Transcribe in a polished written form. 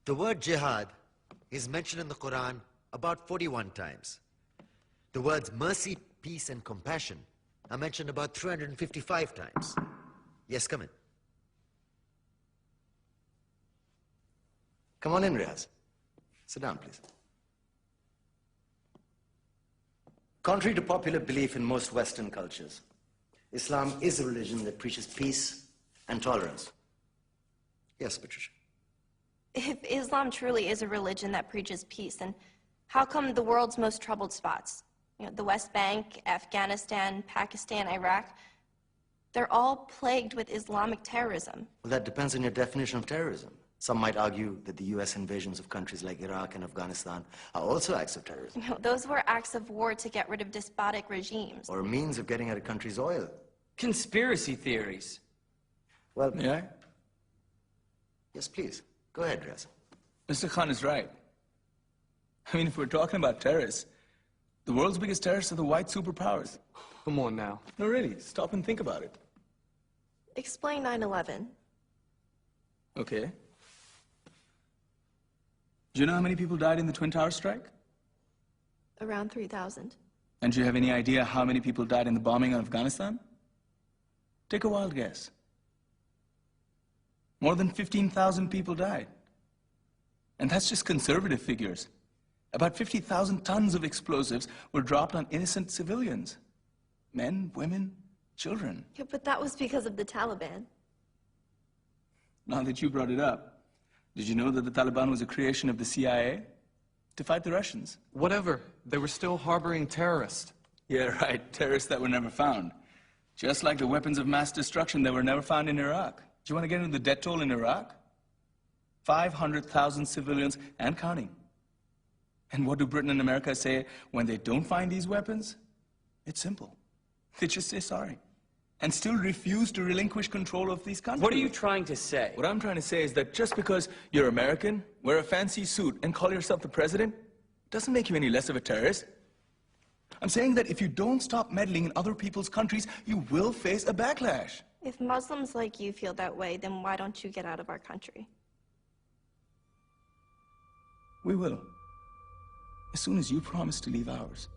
The word jihad is mentioned in the Quran about 41 times. The words mercy, peace, and compassion are mentioned about 355 times. Yes, come in. Come on in, Riaz. Sit down, please. Contrary to popular belief in most Western cultures, Islam is a religion that preaches peace and tolerance. Yes, Patricia. If Islam truly is a religion that preaches peace, then how come the world's most troubled spots, the West Bank, Afghanistan, Pakistan, Iraq, they're all plagued with Islamic terrorism? Well, that depends on your definition of terrorism. Some might argue that the U.S. invasions of countries like Iraq and Afghanistan are also acts of terrorism. Those were acts of war to get rid of despotic regimes. Or a means of getting at a country's oil. Conspiracy theories. Well, May I? Yes, please. Go ahead, Riaz. Mr. Khan is right. I mean, if we're talking about terrorists, the world's biggest terrorists are the white superpowers. Come on now. No, really, stop and think about it. Explain 9/11. Okay. Do you know how many people died in the Twin Towers strike? Around 3,000. And do you have any idea how many people died in the bombing of Afghanistan? Take a wild guess. More than 15,000 people died. And that's just conservative figures. About 50,000 tons of explosives were dropped on innocent civilians. Men, women, children. Yeah, but that was because of the Taliban. Now that you brought it up, did you know that the Taliban was a creation of the CIA to fight the Russians? Whatever. They were still harboring terrorists. Yeah, right. Terrorists that were never found. Just like the weapons of mass destruction that were never found in Iraq. Do you want to get into the death toll in Iraq? 500,000 civilians and counting. And what do Britain and America say when they don't find these weapons? It's simple. They just say sorry. And still refuse to relinquish control of these countries. What are you trying to say? What I'm trying to say is that just because you're American, wear a fancy suit, and call yourself the president, doesn't make you any less of a terrorist. I'm saying that if you don't stop meddling in other people's countries, you will face a backlash. If Muslims like you feel that way, then why don't you get out of our country? We will. As soon as you promise to leave ours.